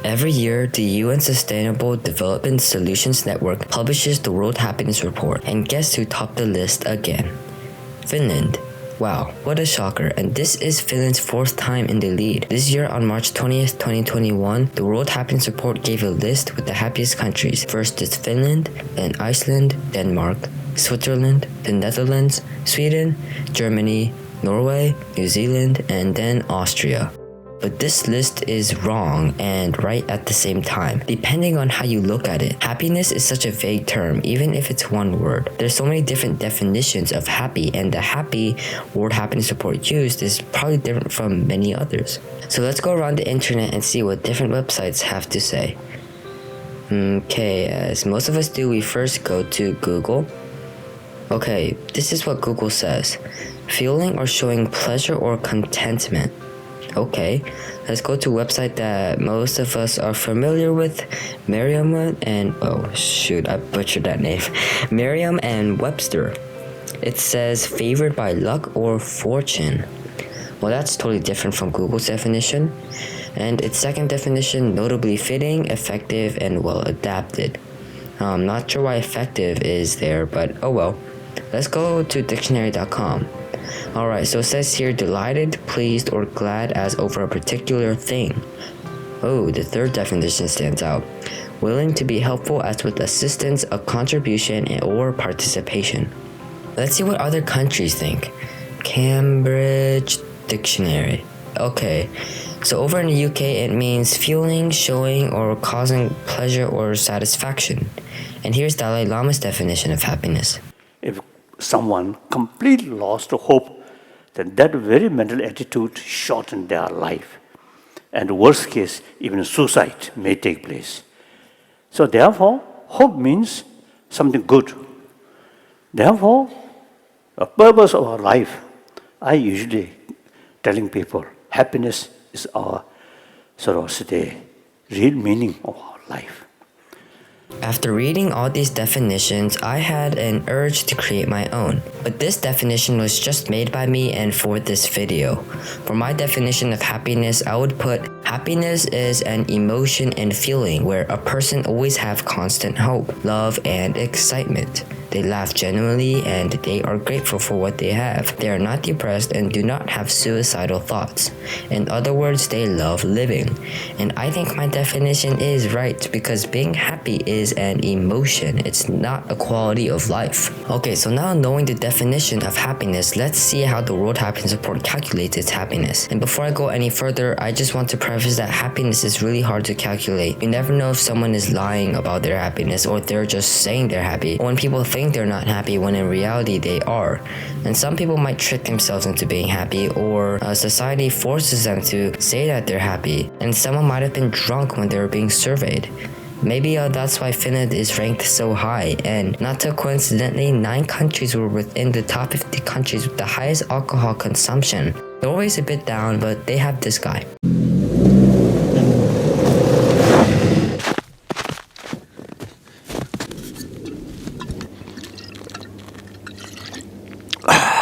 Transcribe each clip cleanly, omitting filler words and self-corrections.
Every year, the UN Sustainable Development Solutions Network publishes the World Happiness Report, and guess who topped the list again? Finland. Wow, what a shocker, and this is Finland's fourth time in the lead. This year on March 20th, 2021, the World Happiness Report gave a list with the happiest countries. First is Finland, then Iceland, Denmark, Switzerland, the Netherlands, Sweden, Germany, Norway, New Zealand, and then Austria. But this list is wrong and right at the same time, depending on how you look at it. Happiness is such a vague term, even if it's one word. There's so many different definitions of happy, and the happy World Happiness Report used is probably different from many others. So let's go around the internet and see what different websites have to say. Okay, as most of us do, we first go to Google. Okay, this is what Google says. Feeling or showing pleasure or contentment. Okay, let's go to a website that most of us are familiar with, Merriam and I butchered that name. Merriam and Webster. It says favored by luck or fortune. Well, that's totally different from Google's definition. And its second definition, notably fitting, effective, and well adapted. I'm not sure why effective is there, but oh well. Let's go to dictionary.com. Alright, so it says here delighted, pleased, or glad as over a particular thing. Oh, the third definition stands out. Willing to be helpful as with assistance, a contribution, or participation. Let's see what other countries think. Cambridge Dictionary. Okay, so over in the UK it means feeling, showing, or causing pleasure or satisfaction. And here's Dalai Lama's definition of happiness. If someone completely lost hope, then that very mental attitude shortens their life. And worst case, even suicide may take place. So therefore, hope means something good. Therefore, the purpose of our life, I usually telling people, happiness is our, real meaning of our life. After reading all these definitions, I had an urge to create my own. But this definition was just made by me and for this video. For my definition of happiness, I would put happiness is an emotion and feeling where a person always have constant hope, love, and excitement. They laugh genuinely and they are grateful for what they have. They are not depressed and do not have suicidal thoughts. In other words, they love living. And I think my definition is right because being happy is an emotion. It's not a quality of life. Okay, so now knowing the definition of happiness, let's see how the World Happiness Report calculates its happiness. And before I go any further, I just want to preface that happiness is really hard to calculate. You never know if someone is lying about their happiness or they're just saying they're happy. Or when people think they're not happy when in reality they are. And some people might trick themselves into being happy, or society forces them to say that they're happy. And someone might have been drunk when they were being surveyed. Maybe that's why Finland is ranked so high, and not so coincidentally, 9 countries were within the top 50 countries with the highest alcohol consumption. Norway's a bit down, but they have this guy.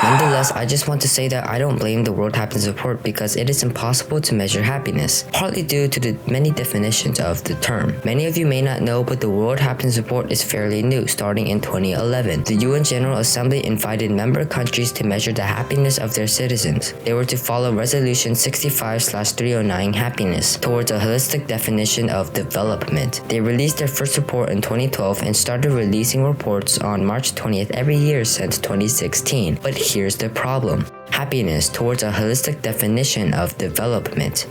Nonetheless, I just want to say that I don't blame the World Happiness Report because it is impossible to measure happiness, partly due to the many definitions of the term. Many of you may not know, but the World Happiness Report is fairly new, starting in 2011. The UN General Assembly invited member countries to measure the happiness of their citizens. They were to follow Resolution 65/309 happiness towards a holistic definition of development. They released their first report in 2012 and started releasing reports on March 20th every year since 2016. But here's the problem. Happiness towards a holistic definition of development.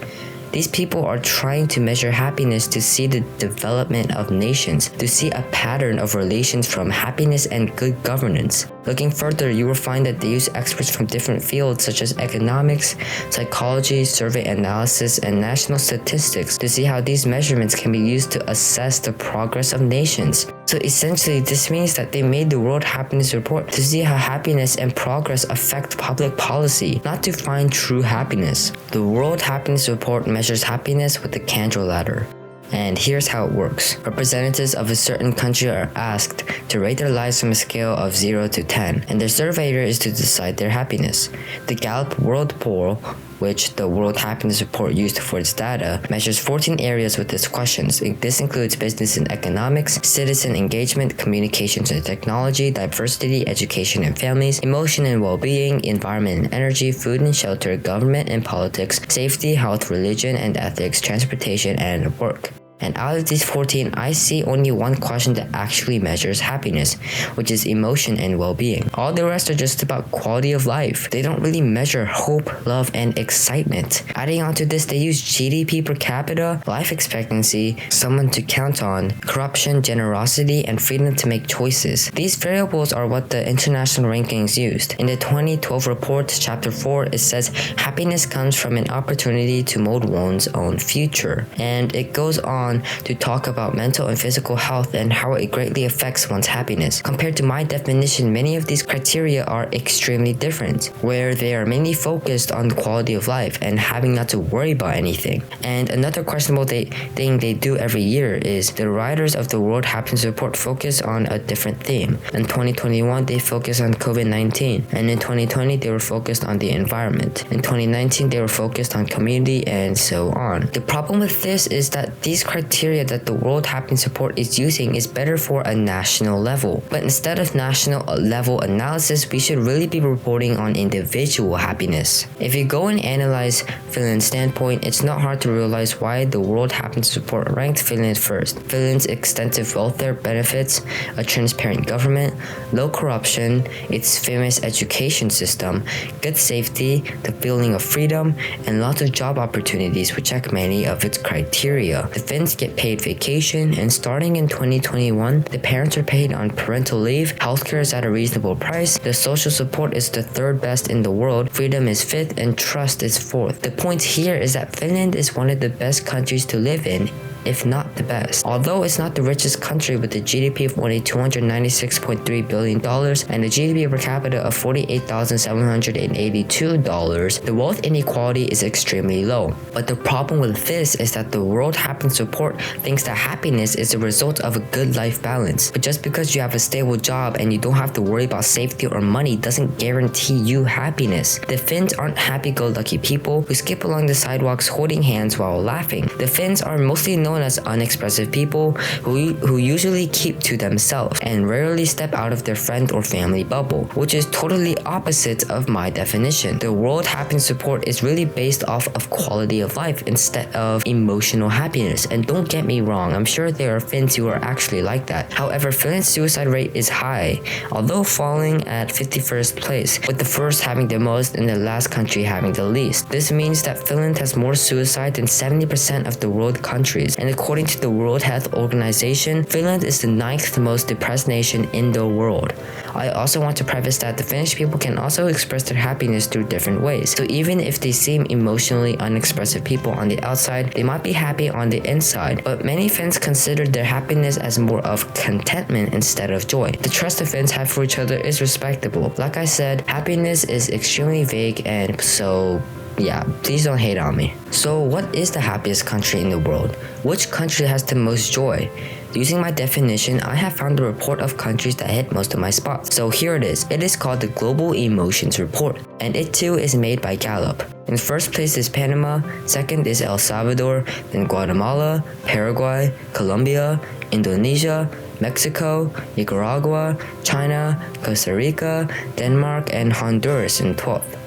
These people are trying to measure happiness to see the development of nations, to see a pattern of relations from happiness and good governance. Looking further, you will find that they use experts from different fields such as economics, psychology, survey analysis, and national statistics to see how these measurements can be used to assess the progress of nations. So essentially, this means that they made the World Happiness Report to see how happiness and progress affect public policy, not to find true happiness. The World Happiness Report measures happiness with the Cantor ladder. And here's how it works. Representatives of a certain country are asked to rate their lives from a scale of 0 to 10, and their surveyor is to decide their happiness. The Gallup World Poll which the World Happiness Report used for its data, measures 14 areas with its questions. This includes business and economics, citizen engagement, communications and technology, diversity, education and families, emotion and well-being, environment and energy, food and shelter, government and politics, safety, health, religion and ethics, transportation, and work. And out of these 14, I see only one question that actually measures happiness, which is emotion and well-being. All the rest are just about quality of life. They don't really measure hope, love, and excitement. Adding on to this, they use GDP per capita, life expectancy, someone to count on, corruption, generosity, and freedom to make choices. These variables are what the international rankings used. In the 2012 report, chapter 4, it says, happiness comes from an opportunity to mold one's own future. And it goes on to talk about mental and physical health and how it greatly affects one's happiness. Compared to my definition, many of these criteria are extremely different, where they are mainly focused on the quality of life and having not to worry about anything. And another questionable thing they do every year is the writers of the World Happiness Report focus on a different theme. In 2021, they focused on COVID-19, and in 2020, they were focused on the environment. In 2019, they were focused on community, and so on. The problem with this is that these criteria that the World Happiness Report is using is better for a national level. But instead of national level analysis, we should really be reporting on individual happiness. If you go and analyze Finland's standpoint, it's not hard to realize why the World Happiness Report ranked Finland first. Finland's extensive welfare benefits, a transparent government, low corruption, its famous education system, good safety, the feeling of freedom, and lots of job opportunities which check many of its criteria. The Finns get paid vacation, and starting in 2021, the parents are paid on parental leave, healthcare is at a reasonable price, the social support is the third best in the world, freedom is fifth, and trust is fourth. The point here is that Finland is one of the best countries to live in, if not the best. Although it's not the richest country with a GDP of only $296.3 billion and a GDP per capita of $48,782, the wealth inequality is extremely low. But the problem with this is that the World Happiness Report thinks that happiness is a result of a good life balance. But just because you have a stable job and you don't have to worry about safety or money doesn't guarantee you happiness. The Finns aren't happy-go-lucky people who skip along the sidewalks holding hands while laughing. The Finns are mostly known as unexpressive people who usually keep to themselves and rarely step out of their friend or family bubble, which is totally opposite of my definition. The World Happiness Report is really based off of quality of life instead of emotional happiness. And don't get me wrong, I'm sure there are Finns who are actually like that. However, Finland's suicide rate is high, although falling at 51st place, with the first having the most and the last country having the least. This means that Finland has more suicide than 70% of the world countries, and according to the World Health Organization, Finland is the 9th most depressed nation in the world. I also want to preface that the Finnish people can also express their happiness through different ways. So even if they seem emotionally unexpressive people on the outside, they might be happy on the inside. But many Finns consider their happiness as more of contentment instead of joy. The trust the Finns have for each other is respectable. Like I said, happiness is extremely vague, and so yeah, please don't hate on me. So what is the happiest country in the world? Which country has the most joy? Using my definition, I have found a report of countries that hit most of my spots. So here it is. It is called the Global Emotions Report, and it too is made by Gallup. In first place is Panama, second is El Salvador, then Guatemala, Paraguay, Colombia, Indonesia, Mexico, Nicaragua, China, Costa Rica, Denmark, and Honduras in 12th.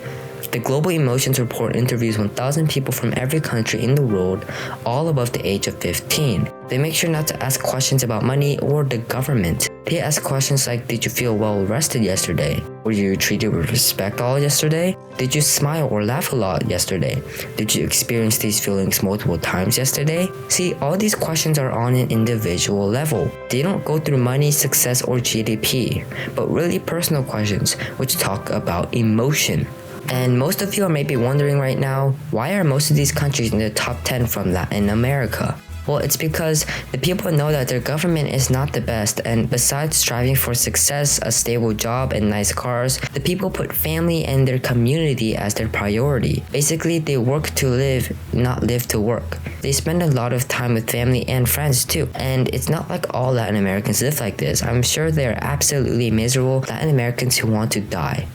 The Global Emotions Report interviews 1,000 people from every country in the world, all above the age of 15. They make sure not to ask questions about money or the government. They ask questions like, did you feel well rested yesterday? Were you treated with respect all yesterday? Did you smile or laugh a lot yesterday? Did you experience these feelings multiple times yesterday? See, all these questions are on an individual level. They don't go through money, success, or GDP, but really personal questions which talk about emotion. And most of you are maybe wondering right now, why are most of these countries in the top 10 from Latin America? Well, it's because the people know that their government is not the best, and besides striving for success, a stable job, and nice cars, the people put family and their community as their priority. Basically, they work to live, not live to work. They spend a lot of time with family and friends too, and it's not like all Latin Americans live like this. I'm sure there are absolutely miserable Latin Americans who want to die.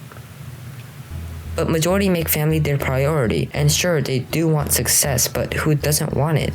but majority make family their priority. And sure, they do want success, but who doesn't want it?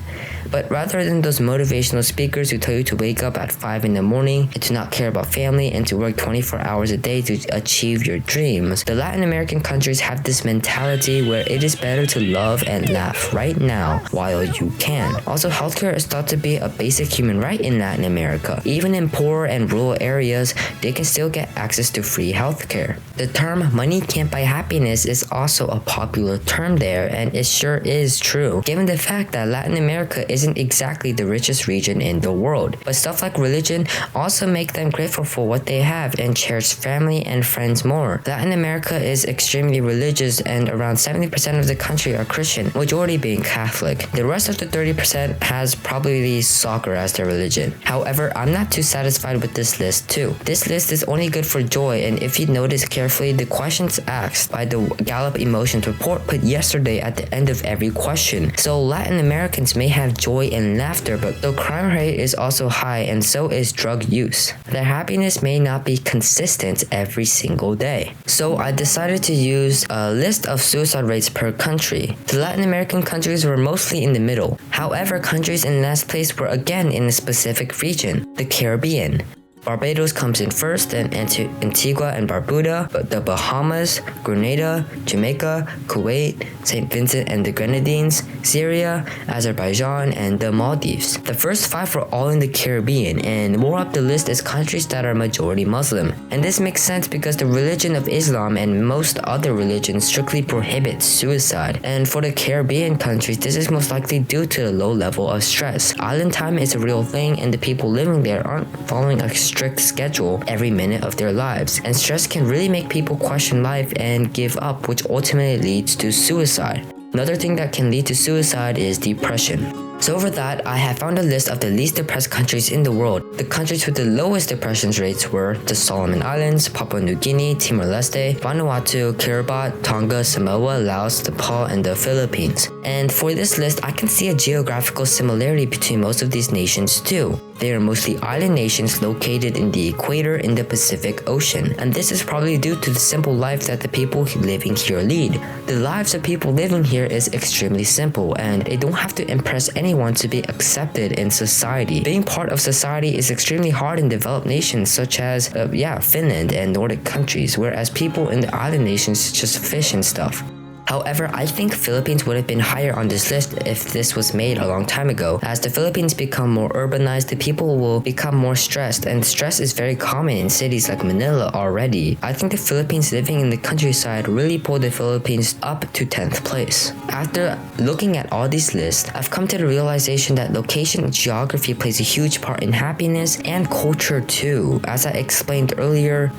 But rather than those motivational speakers who tell you to wake up at 5 in the morning and to not care about family and to work 24 hours a day to achieve your dreams, the Latin American countries have this mentality where it is better to love and laugh right now while you can. Also, healthcare is thought to be a basic human right in Latin America. Even in poor and rural areas, they can still get access to free healthcare. The term money can't buy happiness is also a popular term there, and it sure is true, given the fact that Latin America isn't exactly the richest region in the world. But stuff like religion also make them grateful for what they have and cherish family and friends more. Latin America is extremely religious, and around 70% of the country are Christian, majority being Catholic. The rest of the 30% has probably soccer as their religion. However, I'm not too satisfied with this list too. This list is only good for joy, and if you notice carefully, the questions asked by the Gallup Emotions report put yesterday at the end of every question. So Latin Americans may have joy and laughter, but the crime rate is also high, and so is drug use. Their happiness may not be consistent every single day. So I decided to use a list of suicide rates per country. The Latin American countries were mostly in the middle. However, countries in last place were again in a specific region, the Caribbean. Barbados comes in first, then Antigua and Barbuda, but the Bahamas, Grenada, Jamaica, Kuwait, St. Vincent and the Grenadines, Syria, Azerbaijan, and the Maldives. The first 5 were all in the Caribbean, and more up the list is countries that are majority Muslim. And this makes sense because the religion of Islam and most other religions strictly prohibit suicide. And for the Caribbean countries, this is most likely due to the low level of stress. Island time is a real thing, and the people living there aren't following a strict schedule every minute of their lives, and stress can really make people question life and give up, which ultimately leads to suicide. Another thing that can lead to suicide is depression. So for that, I have found a list of the least depressed countries in the world. The countries with the lowest depression rates were the Solomon Islands, Papua New Guinea, Timor-Leste, Vanuatu, Kiribati, Tonga, Samoa, Laos, Nepal, and the Philippines. And for this list, I can see a geographical similarity between most of these nations too. They are mostly island nations located in the equator in the Pacific Ocean, and this is probably due to the simple life that the people living here lead. The lives of people living here is extremely simple, and they don't have to impress anyone to be accepted in society. Being part of society is extremely hard in developed nations such as Finland and Nordic countries, whereas people in the island nations just fish and stuff. However, I think Philippines would have been higher on this list if this was made a long time ago. As the Philippines become more urbanized, the people will become more stressed, and stress is very common in cities like Manila already. I think the Philippines living in the countryside really pulled the Philippines up to 10th place. After looking at all these lists, I've come to the realization that location and geography plays a huge part in happiness and culture too. As I explained earlier,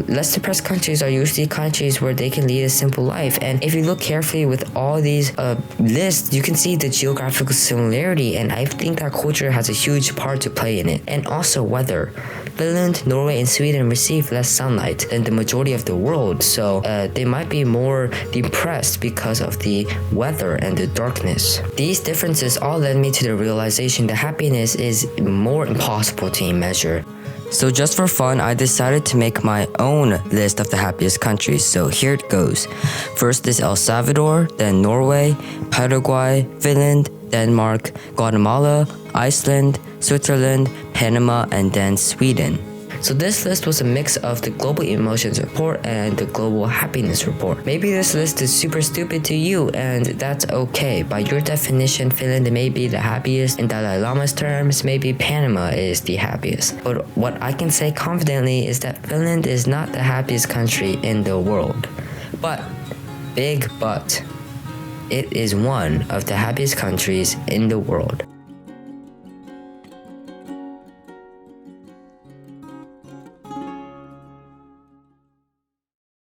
less depressed countries are usually countries where they can lead a simple life, and if you look carefully with all these lists, you can see the geographical similarity, and I think that culture has a huge part to play in it. And also weather. Finland, Norway, and Sweden receive less sunlight than the majority of the world, so they might be more depressed because of the weather and the darkness. These differences all led me to the realization that happiness is more impossible to measure. So just for fun, I decided to make my own list of the happiest countries, so here it goes. First is El Salvador, then Norway, Paraguay, Finland, Denmark, Guatemala, Iceland, Switzerland, Panama, and then Sweden. So this list was a mix of the Global Emotions report and the Global Happiness report. Maybe this list is super stupid to you, and that's okay. By your definition, Finland may be the happiest. In Dalai Lama's terms, maybe Panama is the happiest. But what I can say confidently is that Finland is not the happiest country in the world. But, big but, it is one of the happiest countries in the world.